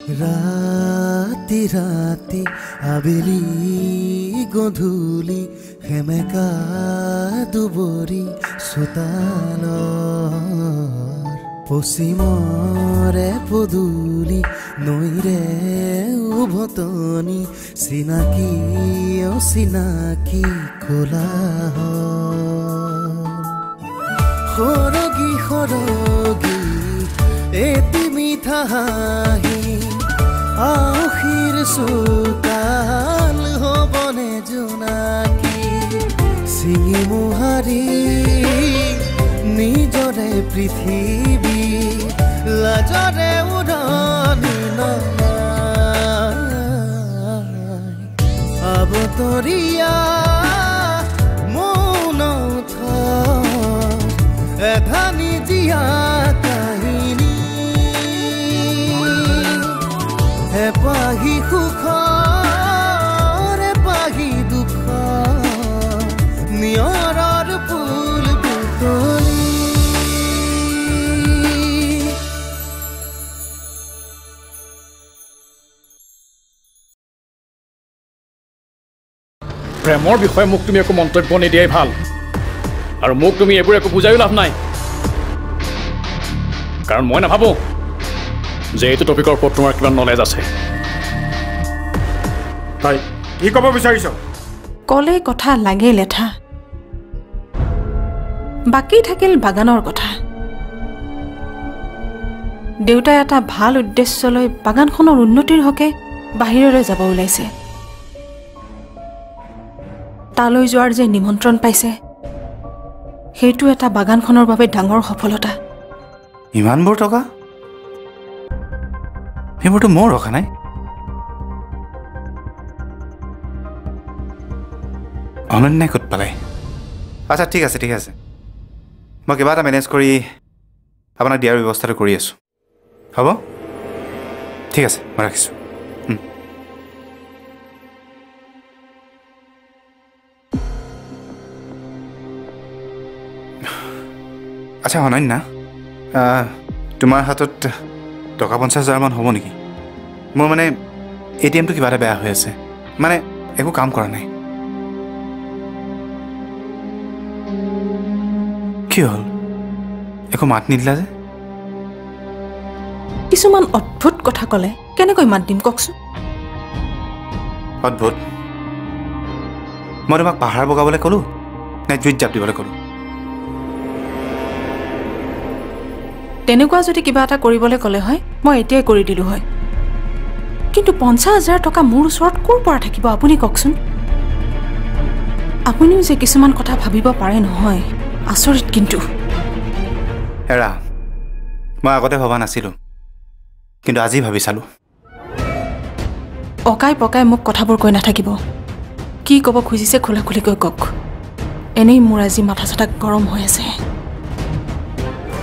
ৰাতি ৰাতি আবেলি গধূলি সেমেকা দুবৰি চোতালৰ পশ্চিমৰে পদূলি নৈৰে উভতনি চিনাকি অচিনাকি কোলাহল সৰগী সৰগী এটি মিঠা হাঁহি আউসীৰ চোতাল হ'বনে জোনাকী চিঙি মোহাৰি নিজৰে পৃথিৱী লাজৰে উৰণি নমাই আবতৰীয়া মৌন এধানি জীয়া কাহিনী এপাহি সুখৰ এপাহি দুখ নিয়ৰৰ ফুল বুটলি প্ৰেমৰ বিষয়ে মোক তুমি একো মন্তব্য নিদিয়াই ভাল আৰু মোক তুমি এইবোৰ একো বুজায়ো লাভ নাই কাৰণ মই নাভাবোঁ যে এইটো টপিকৰ ওপৰত তোমাৰ কিমান নলেজ আছে তাই কি ক'ব বিচাৰিছ কলে কথা লাগে লেঠা বাকী থাকিল বাগানৰ কথা দেউতাই এটা ভাল উদ্দেশ্য লৈ বাগানখনৰ উন্নতিৰ হকে বাহিৰলৈ যাব ওলাইছে তালৈ যোৱাৰ যে নিমন্ত্ৰণ পাইছে সেইটো এটা বাগানখনৰ বাবে ডাঙৰ সফলতা ইমানবোৰ টকা সেইবোৰতো মোৰ ৰখা নাই অনন্যাই ক'ত পালে আচ্ছা ঠিক আছে মই কিবা এটা মেনেজ কৰি আপোনাক দিয়াৰ ব্যৱস্থাটো কৰি আছোঁ হ'ব ঠিক আছে মই ৰাখিছোঁ আচ্ছা অনন্যা তোমাৰ হাতত টকা 50,000 মান হ'ব নেকি মোৰ মানে ATMটো কিবা এটা বেয়া হৈ আছে মানে একো কাম কৰা নাই কি হ'ল একো মাত নিদিলা যে কিছুমান অদ্ভুত কথা ক'লে কেনেকৈ মাত দিম কওকচোন অদ্ভুত মই তোমাক পাহাৰ বগাবলৈ ক'লোঁ নে জুইত জাপ দিবলৈ ক'লোঁ তেনেকুৱা যদি কিবা এটা কৰিবলৈ ক'লে হয় মই এতিয়াই কৰি দিলোঁ হয় কিন্তু 50,000 টকা মোৰ ওচৰত ক'ৰ পৰা থাকিব আপুনি কওকচোন আপুনিও যে কিছুমান কথা ভাবিব পাৰে নহয় আচৰিত কিন্তু এৰা মই আগতে ভবা নাছিলোঁ কিন্তু আজি ভাবি চালোঁ অকাই পকাই মোক কথাবোৰ কৈ নাথাকিব কি ক'ব খুজিছে খোলাখুলিকৈ কওক এনেই মোৰ আজি মাথা চাথা গৰম হৈ আছে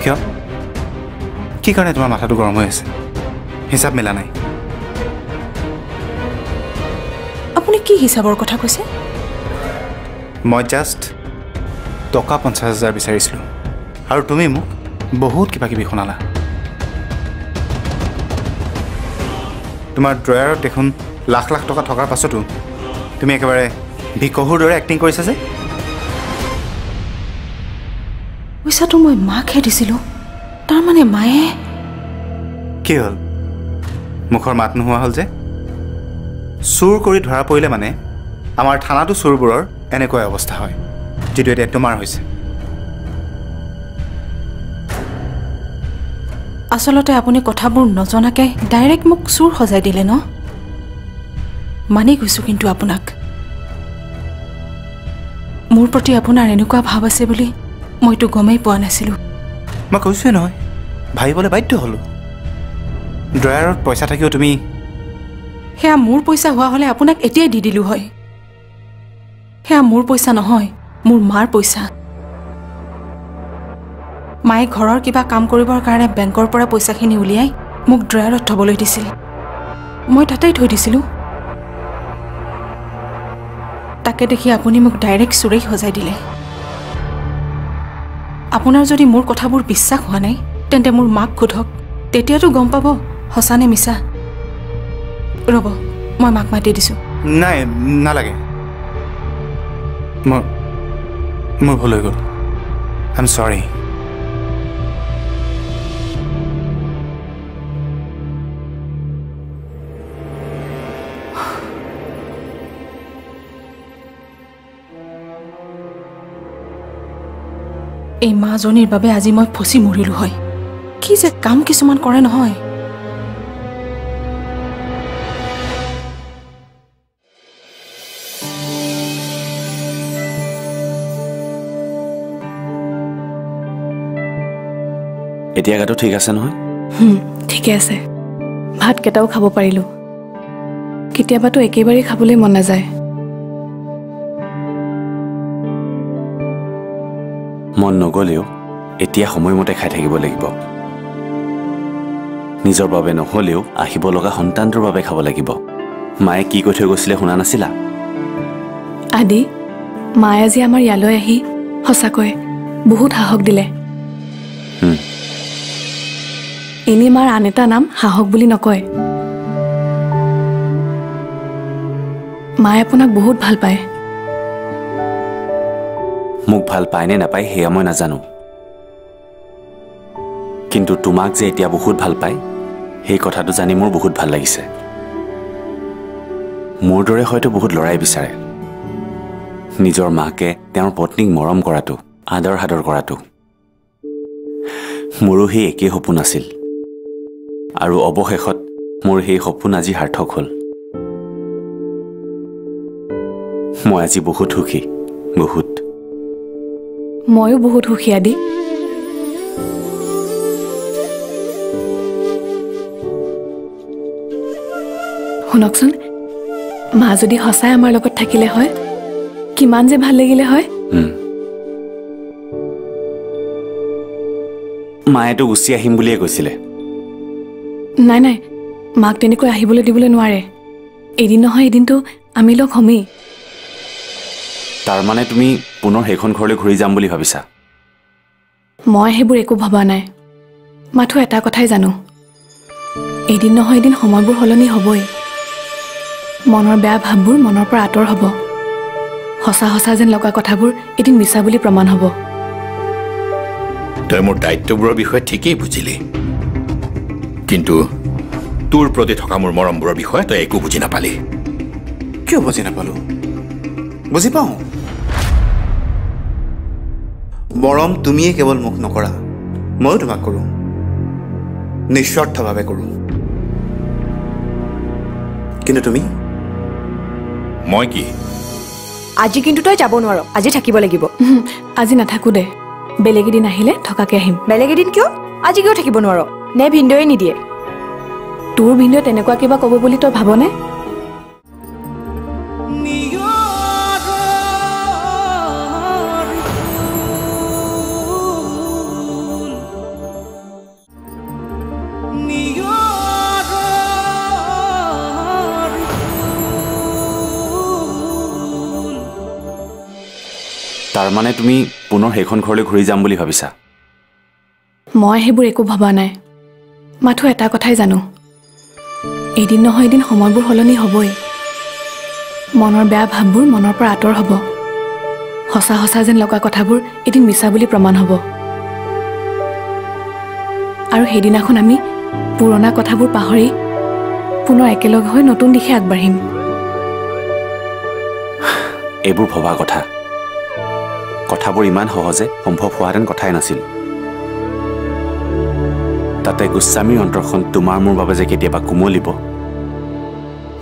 কিয় কি কাৰণে তোমাৰ মাথাটো গৰম হৈ আছে হিচাপ মিলা নাই আপুনি কি হিচাপৰ কথা কৈছে মই জাষ্ট টকা 50,000 বিচাৰিছিলোঁ আৰু তুমি মোক বহুত কিবা কিবি শুনালা তোমাৰ ড্ৰয়াৰত দেখোন লাখ লাখ টকা থকাৰ পাছতো তুমি একেবাৰে ভিকহুৰ দৰে এক্টিং কৰিছা যে পইচাটো মই মাকহে দিছিলোঁ তাৰমানে মায়ে কি হ'ল মুখৰ মাত নোহোৱা হ'ল যে চুৰ কৰি ধৰা পৰিলে মানে আমাৰ থানাটো চুৰবোৰৰ এনেকুৱা অৱস্থা হয় যিটো এতিয়া তোমাৰ হৈছে আচলতে আপুনি কথাবোৰ নজনাকৈ ডাইৰেক্ট মোক চুৰ সজাই দিলে ন মানি গৈছোঁ কিন্তু আপোনাক মোৰ প্ৰতি আপোনাৰ এনেকুৱা ভাৱ আছে বুলি মইতো গমেই পোৱা নাছিলোঁ মই কৈছোঁৱে নহয় ভাবিবলৈ বাধ্য হ'লোঁ ড্ৰয়াৰত পইচা থাকিও তুমি সেয়া মোৰ পইচা হোৱা হ'লে আপোনাক এতিয়াই দি দিলোঁ হয় সেয়া মোৰ পইচা নহয় মোৰ মাৰ পইচা মায়ে ঘৰৰ কিবা কাম কৰিবৰ কাৰণে বেংকৰ পৰা পইচাখিনি উলিয়াই মোক ড্ৰয়াৰত থ'বলৈ দিছিল মই তাতেই থৈ দিছিলোঁ তাকে দেখি আপুনি মোক ডাইৰেক্ট চুৰেই সজাই দিলে আপোনাৰ যদি মোৰ কথাবোৰ বিশ্বাস হোৱা নাই তেন্তে মোৰ মাক সোধক তেতিয়াতো গম পাব সঁচা নে মিছা ৰ'ব মই মাক মাতি দিছোঁ নাই নালাগে মোৰ ভুল হৈ গ'ল আই এম চৰি এই মাজনীৰ বাবে আজি মই ফচি মৰিলোঁ হয় কি যে কাম কিছুমান কৰে নহয় এতিয়া গাটো ঠিক আছে নহয় ঠিকে আছে ভাত কেইটাও খাব পাৰিলোঁ কেতিয়াবাতো একেবাৰে খাবলৈ মন নাযায় মন নগ'লেও এতিয়া সময়মতে খাই থাকিব লাগিব নিজৰ বাবে নহ'লেও আহিব লগা সন্তানটোৰ বাবে খাব লাগিব মায়ে কি কৈ থৈ গৈছিলে শুনা নাছিলা আদি মায়ে আজি আমাৰ ইয়ালৈ আহি সঁচাকৈ বহুত সাহস দিলে এনেই মাৰ আন এটা নাম সাহস বুলি নকয় মায়ে আপোনাক বহুত ভাল পায় মোক ভাল পায় নে নাপায় সেয়া মই নাজানো কিন্তু তোমাক যে এতিয়া বহুত ভাল পায় সেই কথাটো জানি মোৰ বহুত ভাল লাগিছে মোৰ দৰে হয়তো বহুত ল'ৰাই বিচাৰে নিজৰ মাকে তেওঁৰ পত্নীক মৰম কৰাটো আদৰ সাদৰ কৰাটো মোৰো সেই একেই সপোন আছিল আৰু অৱশেষত মোৰ সেই সপোন আজি সাৰ্থক হ'ল মই আজি বহুত সুখী বহুত ময়ো বহুত সুখী আদি শুনকচোন মা যদি সঁচাই আমাৰ লগত থাকিলে হয় কিমান যে ভাল লাগিলে হয় মায়েতো গুচি আহিম বুলিয়ে কৈছিলে নাই নাই মাক তেনেকৈ আহিবলৈ দিবলৈ নোৱাৰে এদিন নহয় এদিনতো আমি লগ হ'মেই তাৰমানে তুমি পুনৰ সেইখন ঘৰলৈ ঘূৰি যাম বুলি ভাবিছা মই সেইবোৰ একো ভবা নাই মাথো এটা কথাই জানো এদিন নহয় এদিন সময়বোৰ সলনি হ'বই মনৰ বেয়া ভাৱবোৰ মনৰ পৰা আঁতৰ হ'ব সঁচা সঁচা যেন লগা কথাবোৰ এদিন মিছা বুলি প্ৰমাণ হ'ব তই মোৰ দায়িত্ববোৰৰ বিষয়ে ঠিকেই বুজিলি কিন্তু তোৰ প্ৰতি থকা মোৰ মৰমবোৰৰ বিষয়ে তই একো বুজি নাপালি কিয় বুজি নাপালো বুজি পাওঁ মৰম তুমিয়ে কেৱল মোক নকৰা ময়ো তোমাক কৰোঁ নিস্বাৰ্থভাৱে কৰোঁ কিন্তু তুমি মই কি আজি কিন্তু তই যাব নোৱাৰ আজি থাকিব লাগিব আজি নাথাকো দে বেলেগ এদিন আহিলে থকাকে আহিম বেলেগ এদিন কিয় আজি কিয় থাকিব নোৱাৰ নে ভিন্দয়ে নিদিয়ে তোৰ ভিন্দয়ে তেনেকুৱা কিবা ক'ব বুলি তই ভাবনে তাৰমানে তুমি পুনৰ সেইখন ঘৰলৈ ঘূৰি যাম বুলি ভাবিছা মই সেইবোৰ একো ভবা নাই মাথো এটা কথাই জানো এদিন নহয় এদিন সময়বোৰ সলনি হ'বই মনৰ বেয়া ভাৱবোৰ মনৰ পৰা আঁতৰ হ'ব সঁচা সঁচা যেন লগা কথাবোৰ এদিন মিছা বুলি প্ৰমাণ হ'ব আৰু সেইদিনাখন আমি পুৰণা কথাবোৰ পাহৰি পুনৰ একেলগ হৈ নতুন দিশে আগবাঢ়িম এইবোৰ ভবা কথাবোৰ ইমান সহজে সম্ভৱ হোৱাহেঁতেন কথাই নাছিল তাতে গোস্বামীৰ অন্তৰখন তোমাৰ মোৰ বাবে যে কেতিয়াবা কোমলিব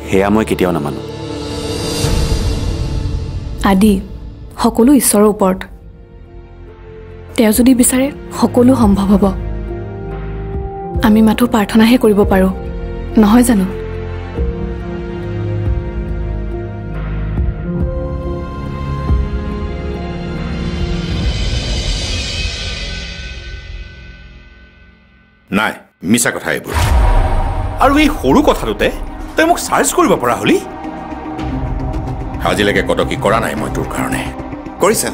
সেয়া মই কেতিয়াও নামানো আদি সকলো ঈশ্বৰৰ ওপৰত তেওঁ যদি বিচাৰে সকলো সম্ভৱ হ'ব আমি মাথো প্ৰাৰ্থনাহে কৰিব পাৰোঁ নহয় জানো নাই মিছা কথা এইবোৰ আৰু এই সৰু কথাটোতে তই মোক চাৰ্জ কৰিব পৰা হলি আজিলৈকে কটকি কৰা নাই মই তোৰ কাৰণে কৰিছা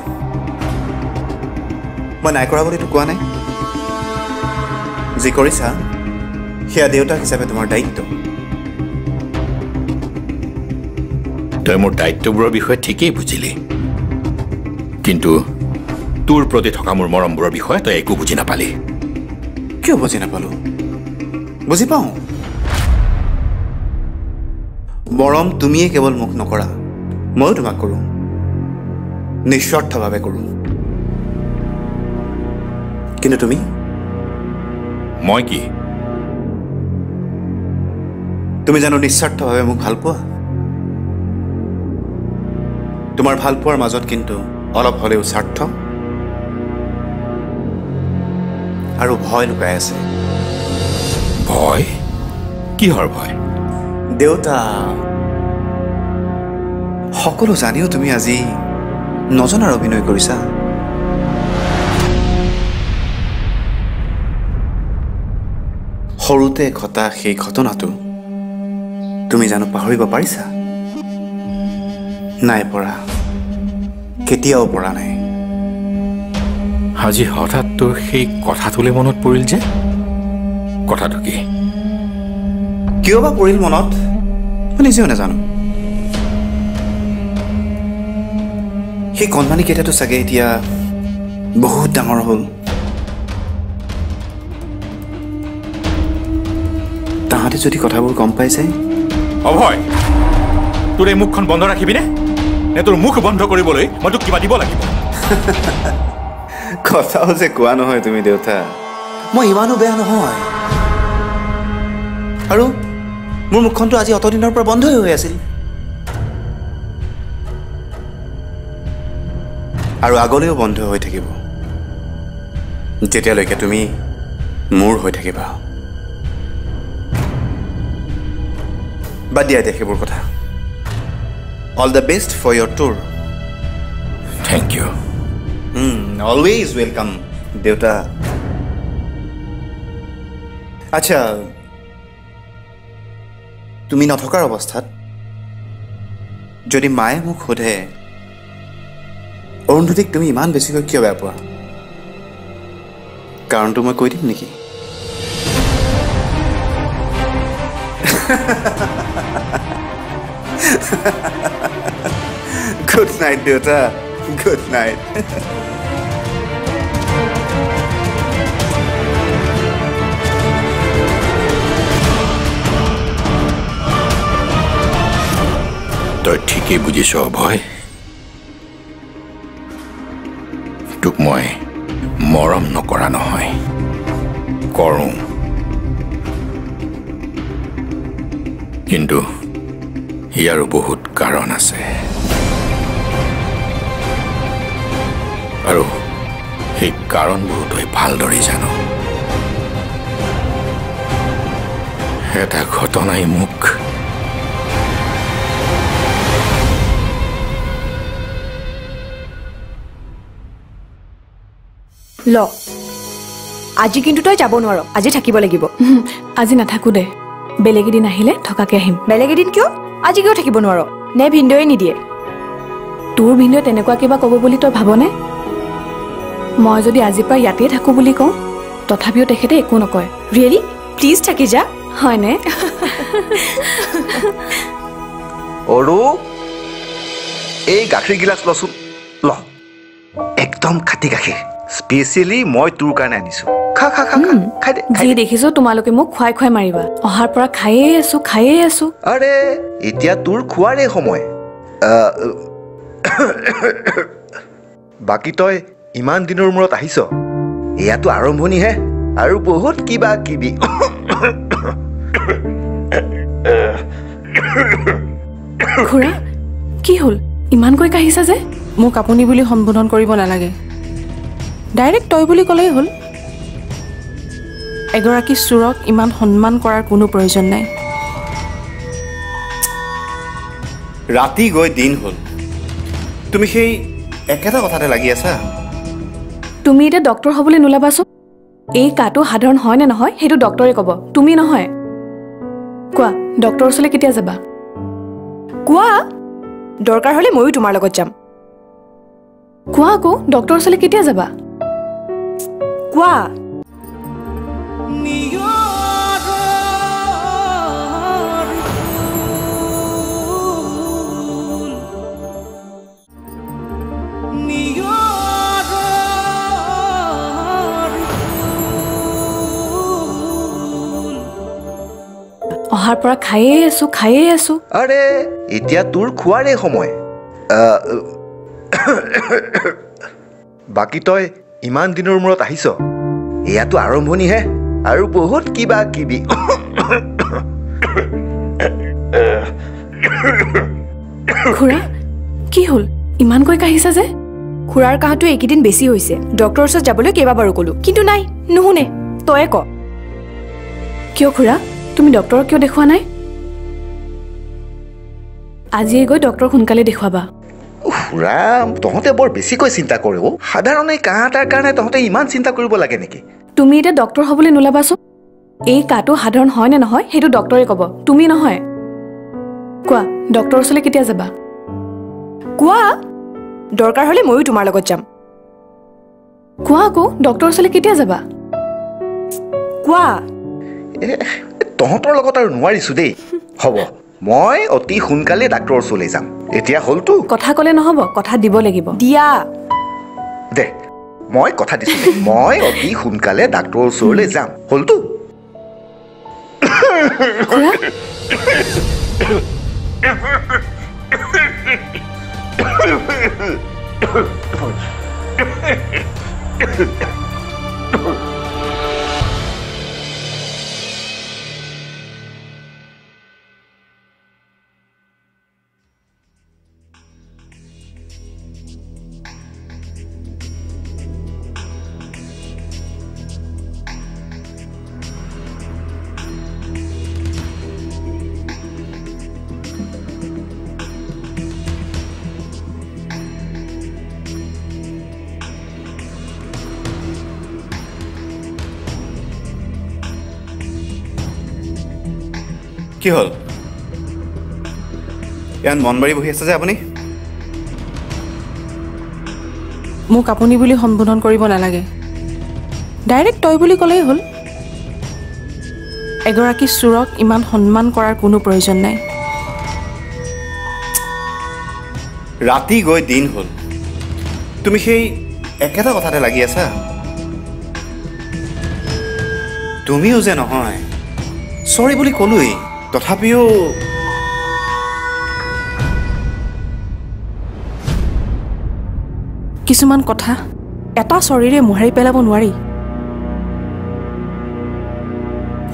মই নাই কৰা বুলিতো কোৱা নাই যি কৰিছা সেয়া দেউতাক হিচাপে তোমাৰ দায়িত্ব তই মোৰ দায়িত্ববোৰৰ বিষয়ে ঠিকেই বুজিলি, কিন্তু তোৰ প্ৰতি থকা মোৰ মৰমবোৰৰ বিষয়ে তই একো বুজি নাপালি। কিয় বুজি নাপালো? বুজি পাওঁ। মৰম তুমিয়ে কেৱল মোক নকৰা, ময়ো তোমাক কৰোঁ, নিস্বাৰ্থভাৱে কৰোঁ। কিন্তু তুমি? মই কি? তুমি জানো নিস্বাৰ্থভাৱে মোক ভাল পোৱা? তোমাৰ ভাল পোৱাৰ মাজত কিন্তু অলপ হ'লেও স্বাৰ্থ আৰু ভয় লুকাই আছে। ভয়? কিহৰ ভয়? দেউতা, সকলো জানিও তুমি আজি নজনাৰ অভিনয় কৰিছা। সৰুতে ঘটা সেই ঘটনাটো তুমি জানো পাহৰিব পাৰিছা? নাই পৰা, কেতিয়াও পৰা নাই। আজি হঠাৎ তোৰ সেই কথাটোলৈ মনত পৰিল যে? কথাটো কি? কিয় বা পৰিল মনত, মই নিজেও নাজানো। সেই কণমানি কেইটাতো চাগে এতিয়া বহুত ডাঙৰ হ'ল। তাহাঁতে যদি কথাবোৰ গম পাই যায়। অভয়, তোৰ এই মুখখন বন্ধ ৰাখিবিনে? নে তোৰ মুখ বন্ধ কৰিবলৈ মই তোক কিবা দিব লাগিব? কথাও যে কোৱা নহয় তুমি দেউতা, মই ইমানো বেয়া নহয়। আৰু মোৰ মুখখনটো আজি অতদিনৰ পৰা বন্ধই হৈ আছিল, আৰু আগলৈও বন্ধ হৈ থাকিব, যেতিয়ালৈকে তুমি মোৰ হৈ থাকিবা। বাদ দিয়া দিয়া সেইবোৰ কথা। All the best for your tour. Thank you. Always welcome দেউতা। আচ্ছা, তুমি নথকাৰ অৱস্থাত যদি মায়ে মোক সোধে অৰুন্ধতীক তুমি ইমান বেছিকৈ কিয় বেয়া পোৱা, কাৰণটো মই কৈ দিম নেকি? গুড নাইট দেউতা, গুড নাইট। তই ঠিকেই বুজিছ অভয়, তোক মই মৰম নকৰা নহয়, কৰোঁ। কিন্তু ইয়াৰো বহুত কাৰণ আছে, আৰু সেই কাৰণবোৰ তই ভালদৰে জানো। এটা ঘটনাই মোক ল, আজি কিন্তু তই যাব নোৱাৰ, আজি থাকিব লাগিব। আজি নাথাকো দে, বেলেগ এদিন আহিলে থকাকে আহিম। বেলেগ এদিন কিয়? আজি কিয় থাকিব নোৱাৰ? নে ভিনদেউৱে নিদিয়ে? তোৰ ভিনদেউৱে তেনেকুৱা কিবা ক'ব বুলি তই ভাবনে? মই যদি আজিৰ পৰা ইয়াতেই থাকোঁ বুলি কওঁ, তথাপিও তেখেতে একো নকয়। ৰিয়েলি? প্লিজ থাকি যা। হয়নে? অৰু, এই গাখীৰ গিলাচ লচোন, ল। একদম খাটি গাখীৰ, স্পেচিয়েলি মই তোৰ কাৰণে আনিছো। খা খা খা, খাই দে। যি দেখিছো তোমালোকে মোক খুৱাই খুৱাই মাৰিবা। অহাৰ পৰা খায়ে আছো। আৰে এতিয়া তোৰ খোৱাৰে সময়। বাকী তই ইমান দিনৰ মূৰত আহিছ, এয়াতো আৰম্ভণিহে, আৰু বহুত কিবা কিবি। খুৰা, কি হ'ল? ইমানকৈ কাহিছা যে? মোক আপুনি বুলি সম্বোধন কৰিব নালাগে, ডাইৰেক্ট তই বুলি ক'লেই হ'ল। এগৰাকী চোৰক ইমান সন্মান কৰাৰ কোনো প্ৰয়োজন নাই। ৰাতি গৈ দিন হ'ল, তুমি সেই একেটা কথাতে লাগি আছা। তুমি এতিয়া ডক্টৰ হ'বলৈ নোলাবাচোন। এই কাটো সাধাৰণ হয় নে নহয় সেইটো ডক্টৰে ক'ব, তুমি নহয়। কোৱা, ডক্টৰৰ ওচৰলৈ কেতিয়া যাবা? কোৱা, দৰকাৰ হ'লে ময়ো তোমাৰ লগত যাম। কোৱা আকৌ, ডক্টৰৰ ওচৰলৈ কেতিয়া যাবা? কোৱা। অহাৰ পৰা খায়ে আছো আৰে এতিয়া তোৰ খোৱাৰে সময় বাকী তই ইমান দিনৰ মূৰত আহিছ এয়াতো আৰম্ভণিহে আৰু বহুত কিবা কিবি খুৰা কি হ'ল ইমানকৈ কাহিছা যে খুৰাৰ কাহটো এইকেইদিন বেছি হৈছে ডক্টৰৰ ওচৰত যাবলৈ কেইবাবাৰো ক'লো কিন্তু নাই নুশুনে তয়ে ক কিয় খুৰা তুমি ডক্টৰক কিয় দেখুওৱা নাই আজিয়ে গৈ ডক্টৰ সোনকালে দেখুৱাবা খুৰা তহঁতে বৰ বেছিকৈ চিন্তা কৰে সাধাৰণ এই কাহ এটাৰ কাৰণে তহঁতে ইমান চিন্তা কৰিব লাগে নেকি তুমি এতিয়া ডক্টৰ হ'বলৈ নোলাবাচোন এই কাহটো সাধাৰণ হয় নে নহয় সেইটো ডক্টৰে ক'ব তুমি নহয় কোৱা ডক্টৰৰ ওচৰলৈ কেতিয়া যাবা কোৱা দৰকাৰ হ'লে ময়ো তোমাৰ লগত যাম কোৱা আকৌ ডক্টৰৰ ওচৰলৈ কেতিয়া যাবা কোৱা তহঁতৰ লগত আৰু নোৱাৰিছো দেই হ'ব মই অতি সোনকালে ডাক্তৰৰ ওচৰলৈ যাম এতিয়া হ'লতো কথা ক'লে নহ'ব কথা দিব লাগিব দিয়া দে মই কথা দিছো মই অতি সোনকালে ডাক্তৰৰ ওচৰলৈ যাম হ'লতো কি হ'ল ইয়াত মন বাৰী বহি আছে যে আপুনি মোক আপুনি বুলি সম্বোধন কৰিব নালাগে ডাইৰেক্ট তই বুলি ক'লেই হ'ল এগৰাকী চুৰক ইমান সন্মান কৰাৰ কোনো প্ৰয়োজন নাই ৰাতি গৈ দিন হ'ল তুমি সেই একেটা কথাতে লাগি আছা তুমিও যে নহয় চৰি বুলি ক'লোৱেই তথাপিও কিছুমান কথা এটা চৰিৰে মোহাৰি পেলাব নোৱাৰি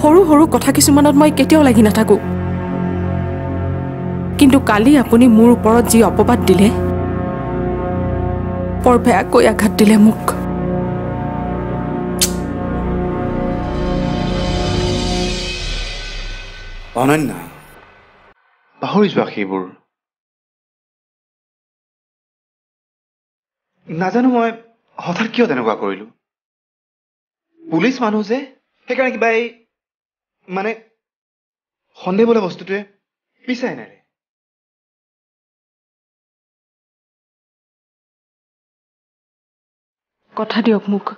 সৰু সৰু কথা কিছুমানত মই কেতিয়াও লাগি নাথাকো কিন্তু কালি আপুনি মোৰ ওপৰত যি অপবাদ দিলে বৰ বেয়াকৈ আঘাত দিলে মোক অনন্যা পাহৰি যোৱা সেইবোৰ নাজানো মই হঠাৎ কিয় তেনেকুৱা কৰিলো পুলিচ মানুহ যে সেইকাৰণে কিবা এই মানে সন্দেহ বোলা বস্তুটোৱে পিছাই নেৰে কথা দিয়ক মোক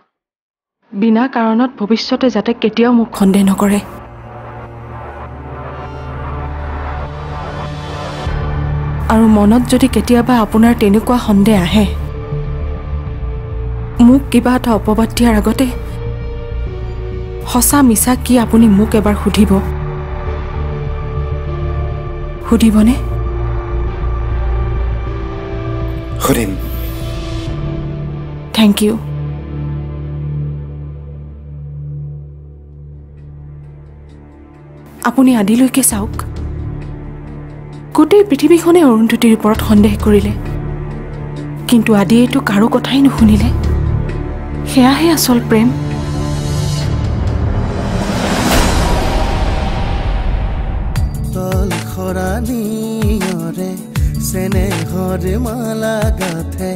বিনা কাৰণত ভৱিষ্যতে যাতে কেতিয়াও মোক সন্দেহ নকৰে আৰু মনত যদি কেতিয়াবা আপোনাৰ তেনেকুৱা সন্দেহ আহে মোক কিবা এটা অপবাদ দিয়াৰ আগতে সঁচা মিছা কি আপুনি মোক এবাৰ সুধিবনে সুধিম থেংক ইউ আপুনি আদিলৈকে চাওক গোটেই পৃথিৱীখনে অৰুন্ধতীৰ ওপৰত সন্দেহ কৰিলে কিন্তু আদিয়েতো কাৰো কথাই নুশুনিলে সেয়াহে আচল প্ৰেম তল খৰানিয়ৰে চেনেহৰ মালা গাথে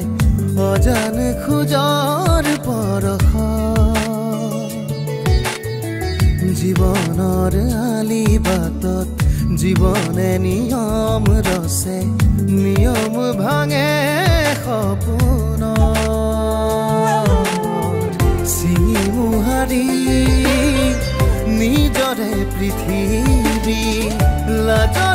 অজান খোজৰ পৰশ জীৱনৰ আলি বাটত জীৱনে নিয়ম ৰচে নিয়ম ভাঙে সপোন চিঙি মোহাৰি নিজৰে পৃথিৱী লাজ